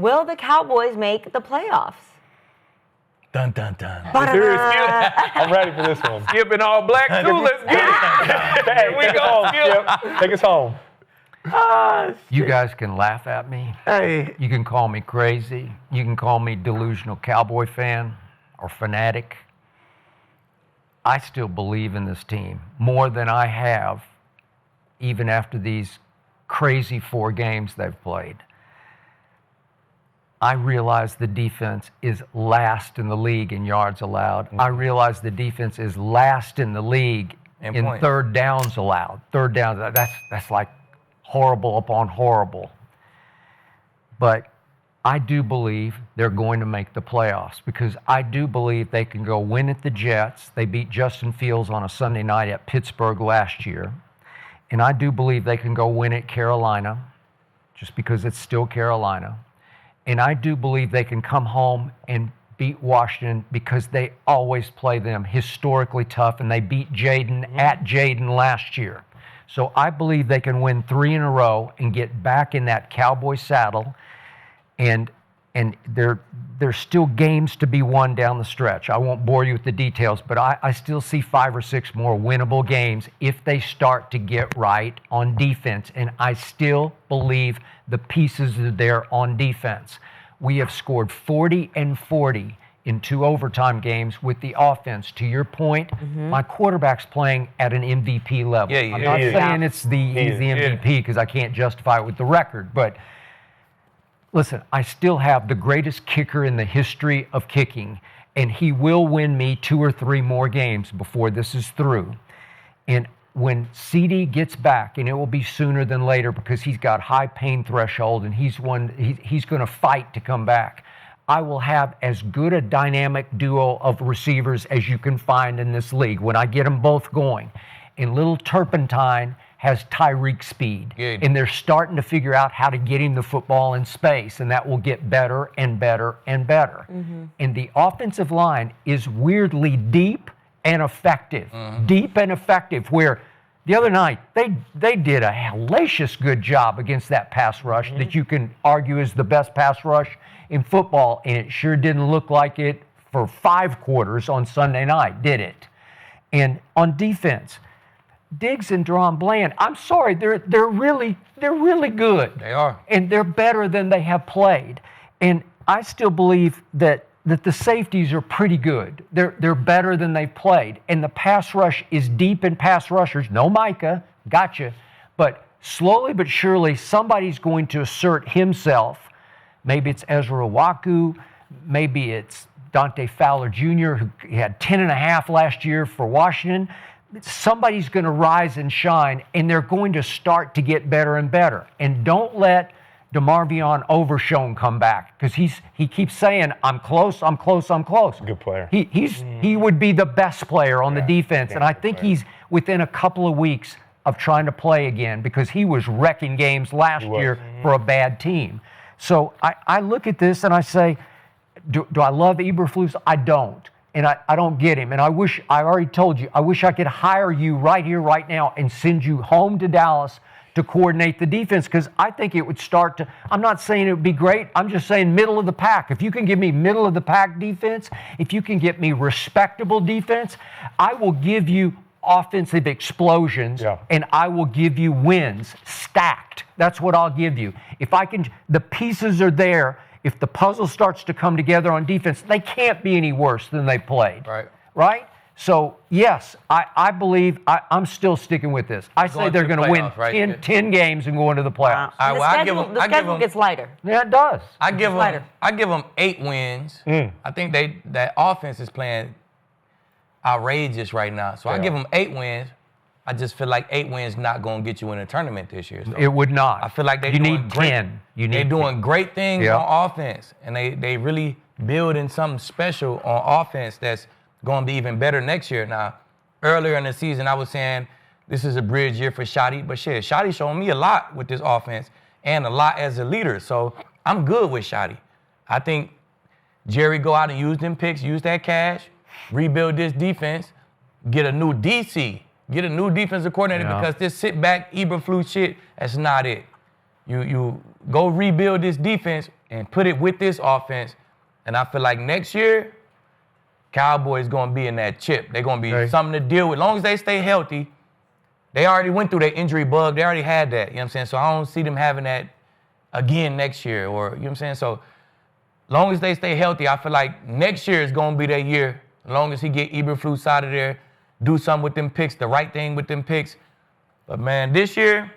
will the Cowboys make the playoffs? Dun, dun, dun. I'm ready for this one. Skip in all black, too. Let's get it. Hey, Here we take us go, home, Skip. Skip. Take us home. You guys can laugh at me. Hey. You can call me crazy. You can call me delusional Cowboy fan or fanatic. I still believe in this team more than I have even after these crazy 4 games they've played. I realize the defense is last in the league in yards allowed. I realize the defense is last in the league in third downs allowed. Third downs, that's like horrible upon horrible. But I do believe they're going to make the playoffs because I do believe they can go win at the Jets. They beat Justin Fields on a Sunday night at Pittsburgh last year. And I do believe they can go win at Carolina just because it's still Carolina. And I do believe they can come home and beat Washington because they always play them historically tough, and they beat Jaden at Jaden last year. So I believe they can win 3 in a row and get back in that Cowboy saddle, and there's still games to be won down the stretch. I won't bore you with the details, but I still see 5 or 6 more winnable games if they start to get right on defense, and I still believe the pieces are there on defense. We have scored 40 and 40 in 2 overtime games with the offense. To your point, my quarterback's playing at an MVP level. I'm not saying he's the MVP because I can't justify it with the record, but listen, I still have the greatest kicker in the history of kicking, and he will win me 2 or 3 more games before this is through. And when CeeDee gets back, and it will be sooner than later because he's got high pain threshold and he's going to fight to come back, I will have as good a dynamic duo of receivers as you can find in this league when I get them both going. And little Turpentine has Tyreek speed. Good. And they're starting to figure out how to get him the football in space, and that will get better and better and better. And the offensive line is weirdly deep and effective. Deep and effective, where the other night they did a hellacious good job against that pass rush that you can argue is the best pass rush in football, and it sure didn't look like it for 5 quarters on Sunday night, did it? And on defense, Diggs and Deron Bland, I'm sorry, they're really good. They are. And they're better than they have played. And I still believe that the safeties are pretty good. They're better than they've played. And the pass rush is deep in pass rushers. No Micah, gotcha. But slowly but surely, somebody's going to assert himself. Maybe it's Ezra Waku. Maybe it's Dante Fowler Jr., who had 10.5 last year for Washington. Somebody's going to rise and shine, and they're going to start to get better and better. And don't let DeMarvion Overshown come back, because he keeps saying, I'm close, I'm close, I'm close. Good player. He would be the best player on the defense, and I think he's within a couple of weeks of trying to play again, because he was wrecking games last year for a bad team. So I look at this and I say, do I love Eberflus? I don't. And I don't get him. And I already told you, I wish I could hire you right here, right now, and send you home to Dallas to coordinate the defense, because I think it would start to, I'm not saying it would be great, I'm just saying middle of the pack. If you can give me middle of the pack defense, if you can get me respectable defense, I will give you offensive explosions, and I will give you wins stacked. That's what I'll give you. If I can, the pieces are there. If the puzzle starts to come together on defense, they can't be any worse than they played. Right? So, yes, I believe I'm still sticking with this. I say they're going to win 10 games and go into the playoffs. The schedule gets lighter. Yeah, it does. I give them 8 wins. I think that offense is playing outrageous right now. So I give them 8 wins. I just feel like 8 wins not going to get you in a tournament this year. So it would not. I feel like they're doing 10. They're doing great things on offense, and they really building something special on offense that's going to be even better next year. Now, earlier in the season, I was saying this is a bridge year for Shotty, but shit, Shotty showing me a lot with this offense and a lot as a leader. So I'm good with Shotty. I think Jerry go out and use them picks, use that cash, rebuild this defense, get a new DC, get a new defensive coordinator, because this sit back Eberflus shit, that's not it. You go rebuild this defense and put it with this offense. And I feel like next year, Cowboys going to be in that chip. They're going to be something to deal with. As long as they stay healthy, they already went through that injury bug. They already had that, you know what I'm saying? So I don't see them having that again next year, or, you know what I'm saying? So as long as they stay healthy, I feel like next year is going to be their year. As long as he get Eberflus out of there, do something with them picks, the right thing with them picks. But, man, this year,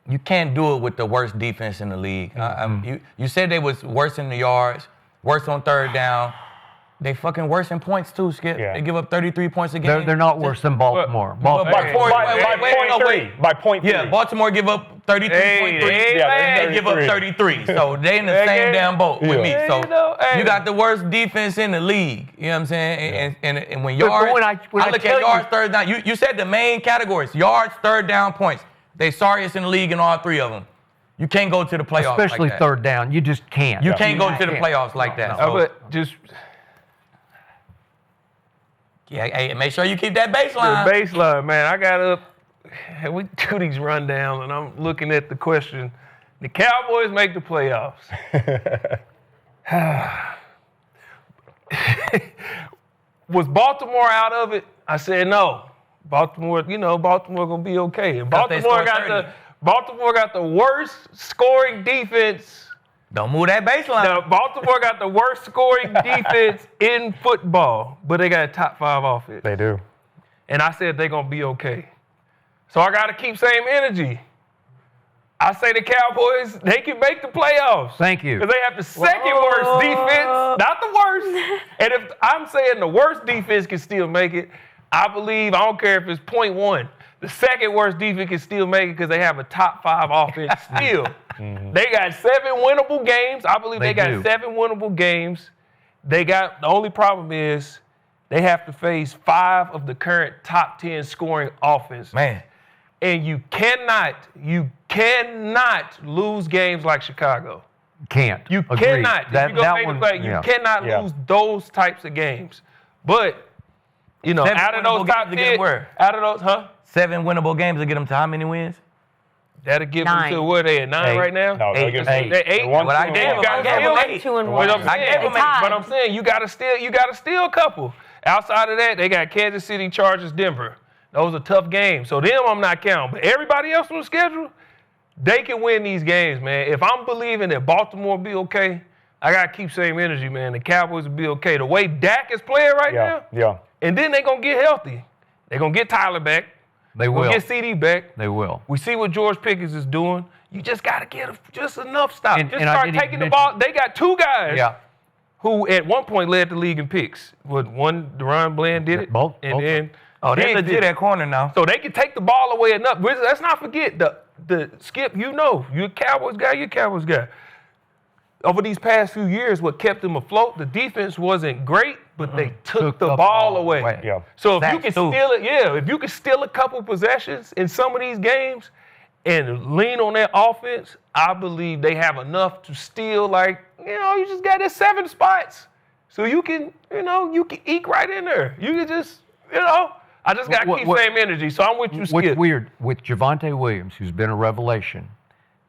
you can't do it with the worst defense in the league. You said they was worse in the yards, worse on third down. They fucking worse in points, too, Skip. Yeah. They give up 33 points a game. They're not worse than Baltimore. By 0.3. Yeah, Baltimore give up 33.3. They give up 33. So they in the same damn boat with me. So you got the worst defense in the league. You know what I'm saying? And when yards, I look at yards, third down. You said the main categories, yards, third down, points. They sorriest in the league in all three of them. You can't go to the playoffs Especially like that. third down. You just can't. You can't go to the playoffs like that. So, But just yeah, hey, make sure you keep that baseline. the baseline, man. I got up. We do these rundowns, and I'm looking at the question: the Cowboys make the playoffs? Was Baltimore out of it? I said no. Baltimore gonna be okay. And Baltimore got the worst scoring defense. Don't move that baseline. Baltimore got the worst scoring defense in football, but they got a top 5 offense. They do. And I said they're gonna be okay. So I gotta keep same energy. I say the Cowboys, they can make the playoffs. Thank you. Because they have the second worst defense, not the worst. And if I'm saying the worst defense can still make it, I don't care if it's 0.1. The second worst defense can still make it because they have a top 5 offense still. They got 7 winnable games. I believe they got 7 winnable games. The only problem is they have to face 5 of the current top 10 scoring offense. Man. And you cannot lose games like Chicago. Can't. You Agreed. cannot. You cannot lose those types of games. But, out of those top 10, out of those, 7 winnable games to get them to how many wins? That'll give them to where they at 9 right now? No, they'll give them 8. They're 8. What I gave them, I gave them 8. 2 and 1. But I'm saying you gotta steal a couple. Outside of that, they got Kansas City, Chargers, Denver. Those are tough games. So them I'm not counting. But everybody else on the schedule, they can win these games, man. If I'm believing that Baltimore will be okay, I gotta keep same energy, man. The Cowboys will be okay. The way Dak is playing right now. Yeah. And then they're gonna get healthy. They're gonna get Tyler back. They will. Get CeeDee back. They will. We see what George Pickens is doing. You just got to get just enough stops. And start taking the ball. They got 2 guys who at one point led the league in picks. One, Deron Bland did it. Both. Then they legit at corner now. So they can take the ball away enough. Let's not forget the Skip, you're a Cowboys guy. Over these past few years, what kept them afloat, the defense wasn't great, but they took the ball away. Yeah. So if you can steal it, if you can steal a couple possessions in some of these games and lean on that offense, I believe they have enough to steal you just got their 7 spots. So you can eke right in there. You can just, I just got to keep same energy. So I'm with you, Skip. What's weird, with Javonte Williams, who's been a revelation,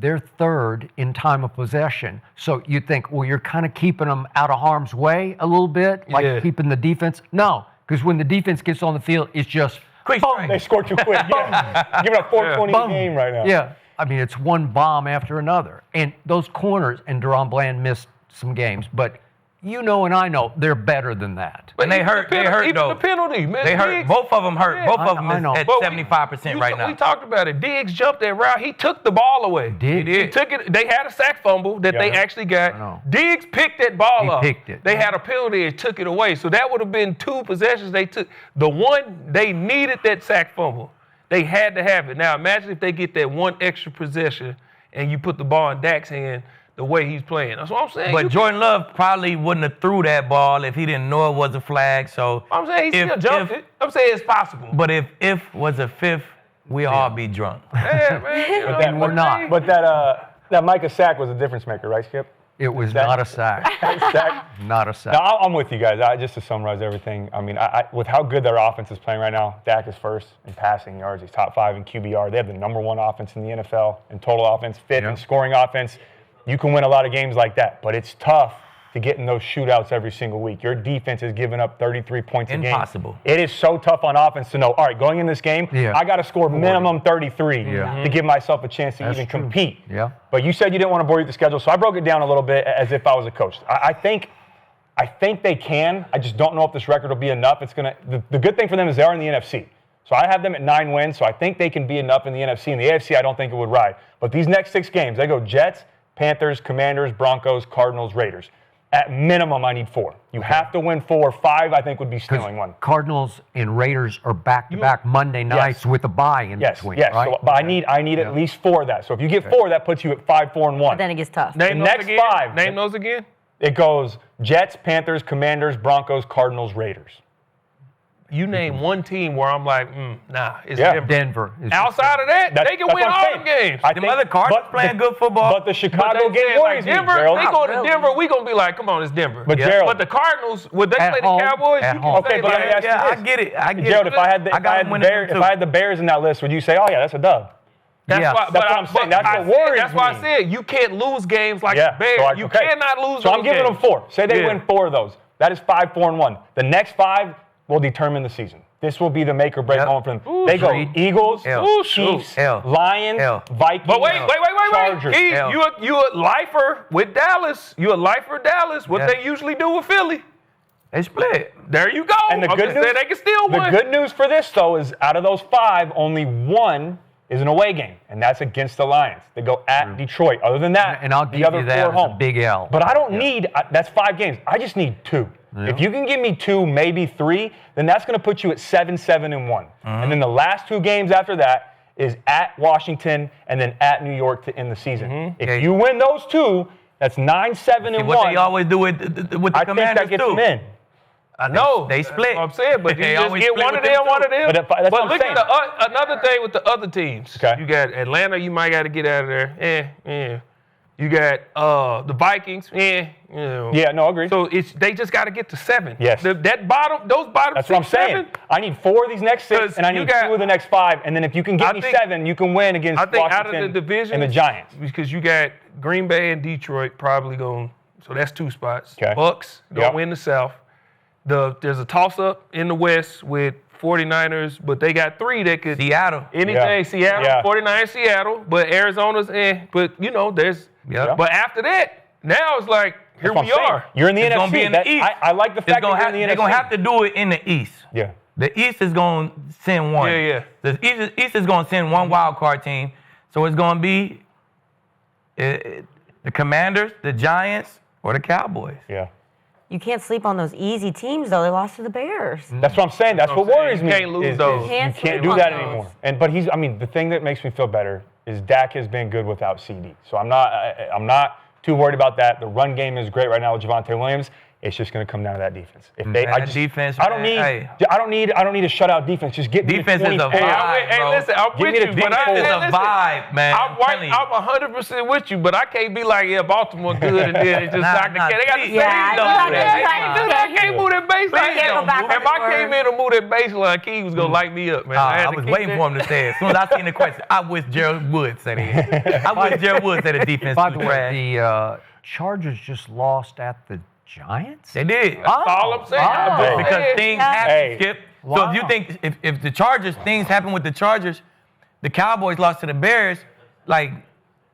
they're 3rd in time of possession. So you think, well, you're kind of keeping them out of harm's way a little bit, keeping the defense. No, because when the defense gets on the field, it's just quick. They score too quick. Giving up 420 a game right now. Yeah. I mean, it's one bomb after another. And those corners, and Deron Bland missed some games, but and I know they're better than that. But they hurt though. Even the penalty, man. They hurt. Both of them hurt. Both of them is at 75% right now. We talked about it. Diggs jumped that route. He took the ball away. He took it. They had a sack fumble that they actually got. Diggs picked that ball up. He picked it. They had a penalty and took it away. So that would have been 2 possessions they took. The one, they needed that sack fumble. They had to have it. Now imagine if they get that 1 extra possession and you put the ball in Dak's hand the way he's playing. That's what I'm saying. But Jordan Love probably wouldn't have threw that ball if he didn't know it was a flag. So I'm saying he still jumped it. I'm saying it's possible. But if was a 5th, we all be drunk. Yeah, man. We're not. But that Micah sack was a difference maker, right, Skip? It was not a sack. Not a sack. No, I'm with you guys. Just to summarize everything, I mean, with how good their offense is playing right now, Dak is 1st in passing yards. He's top 5 in QBR. They have the #1 offense in the NFL in total offense, 5th in scoring offense. you can win a lot of games like that. But it's tough to get in those shootouts every single week. Your defense is giving up 33 points a game. Impossible. It is so tough on offense to know, all right, going in this game, I got to score minimum 33 to give myself a chance to even compete. Yeah. But you said you didn't want to bore you with the schedule, so I broke it down a little bit as if I was a coach. I think they can. I just don't know if this record will be enough. It's gonna. The good thing for them is they are in the NFC. So I have them at 9 wins, so I think they can be enough in the NFC. In the AFC, I don't think it would ride. But these next 6 games, they go Jets, Panthers, Commanders, Broncos, Cardinals, Raiders. At minimum, I need 4. You have to win 4. 5, I think, would be stealing one. Cardinals and Raiders are back-to-back Monday nights with a bye in between. Yes, right? so, but I need at least 4 of that. So if you get 4, that puts you at 5, 4, and 1. But then it gets tough. Name the those next again. 5. Name those again. It goes Jets, Panthers, Commanders, Broncos, Cardinals, Raiders. You name one team where I'm like, nah, it's Denver. Outside of that, they can win all them games. The other Cardinals playing good football. But the Chicago game worries me, Denver, Gerald. they go to Denver, we going to be like, come on, it's Denver. But Gerald. But the Cardinals, would they play home, the Cowboys? at You home. can say Okay, but let me like, ask you I this. get it. I get Gerald, it. if I had the Bears in that list, would you say, oh, yeah, that's a dub? That's why, That's what I'm saying. That's what worries That's why me. I said you can't lose games like the Bears. So You cannot lose So those I'm giving games. them 4. Say they win 4 of those. That is 5, 4, and 1. The next 5 will determine the season. This will be the make or break moment for them. Ooh, they go Reed. Eagles, L. Chiefs, L. Lions, L. Vikings, But wait. Chargers. Keith, L. you a lifer with Dallas. You a lifer Dallas. What they usually do with Philly. They split. There you go. And the I'm good just news, saying they can still win. The good news for this, though, is out of those 5, only 1 is an away game, and that's against the Lions. They go at Detroit. Other than that, And I'll give the other you that 4 as home. a big L. But I don't need, that's 5 games. I just need 2. If you can give me 2, maybe 3, then that's going to put you at 7, 7, and 1. And then the last 2 games after that is at Washington and then at New York to end the season. If you win those 2, that's 9, 7, and 1. What they always do with the I think Commanders that gets too. them in. I know. They split. That's what I'm saying, but you They just always get split one of with them, them one of them. But that's what I'm look saying. at another thing with the other teams. Okay. You got Atlanta, you might got to get out of there. You got the Vikings. Yeah, no, agreed. So they just got to get to 7. Yes. Those bottom That's 6, what I'm saying. 7. I need 4 of these next 6, and I need 2 of the next 5. And then if you can get me 7, you can win against I think out Washington of the division and the Giants. because you got Green Bay and Detroit probably going. So that's 2 spots. Okay. Bucks don't win the South. There's a toss-up in the West with 49ers, but they got 3 that could Seattle. anything. Seattle, 49ers, Seattle, but Arizona's But there's. Yeah. But after that, now it's like here That's what we I'm saying. are. You're in the It's NFC. gonna be in the East. I like the fact that you're in the NFC. They're going to have to do it in the East. Yeah. The East is going to send 1. Yeah. The East is going to send 1 wild card team. So it's going to be the Commanders, the Giants, or the Cowboys. Yeah. You can't sleep on those easy teams, though. They lost to the Bears. That's what I'm saying. That's what worries me. You can't lose those. You Can't can't sleep do on that those. anymore. But the thing that makes me feel better is Dak has been good without CeeDee. So I'm not too worried about that. The run game is great right now with Javonte Williams. It's just going to come down to that defense. If they, Defense, I don't need a shutout defense. Just get Defense me is a 24. vibe. Hey, bro. listen, I'm Give with me the you, but defense is a vibe, man. I'm telling you. 100% with you, but I can't be like, Baltimore good, and then it just knock the They got the same. I can't move that baseline. can't go back If I came in and moved that baseline, Key was gonna light me up, man. I was waiting for him to say it. As soon as I seen the question, I wish Gerald Wood said it. I wish Gerald Wood said the defense By was the trash. way, the Chargers just lost at the Giants? They did. That's all I'm saying. Because things happen, Hey. Skip. So Wow. if you think if the Chargers, things happen with the Chargers, the Cowboys lost to the Bears, like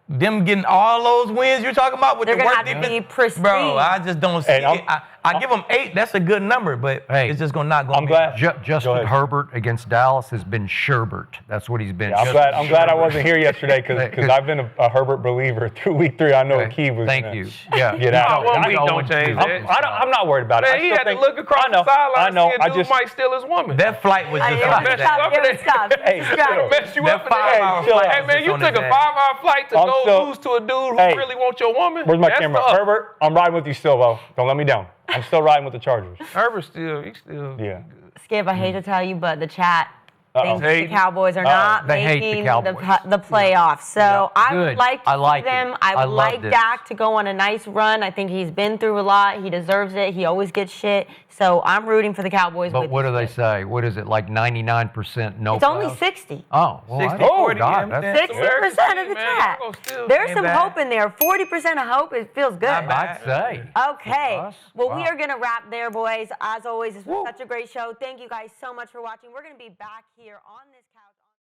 them getting all those wins you're talking about with They're the gonna worst have to defense. be pristine. Bro, I just don't see Hey, it. I give them 8. That's a good number, but it's just not going to I'm be. glad. Justin ahead. Herbert against Dallas has been Sherbert. That's what he's been. I'm glad I wasn't here yesterday because I've been a Herbert believer through week 3. I know what Key was. Thank gonna you. Yeah. Get out. One I week know. don't change that. I'm not worried about it. Man, he had to look across I know. the sideline. I know. See a dude might steal his woman. That flight was just like Stop, that. stop. Hey, Stop. Mess you That up in there. 5-hour chill flight out. Hey, man, was you on took his a ass. 5-hour flight to I'm go still- lose to a dude who Hey, really wants your woman? Where's my That's camera? tough. Herbert, I'm riding with you still, though. Don't let me down. I'm still riding with the Chargers. Herbert still, he's still. Yeah. Skip, I hate to tell you, but the chat thinks the Cowboys are not They hate the making Cowboys. the playoffs. So I would Good. like to I like see them. it. I I would love like this. Dak to go on a nice run. I think he's been through a lot. He deserves it. He always gets shit. So I'm rooting for the Cowboys. But with what do they this. say? What is it, like 99% no It's only playoffs? 60. Oh, well, 60, that's- 40, God, yeah, that's 60% of the chat. There's some hope in there. 40% of hope. It feels good. Not bad. I'd say. Okay. Us? Well, we Wow. are going to wrap there, boys. As always, this was such a great show. Thank you guys so much for watching. We're going to be back here on this couch.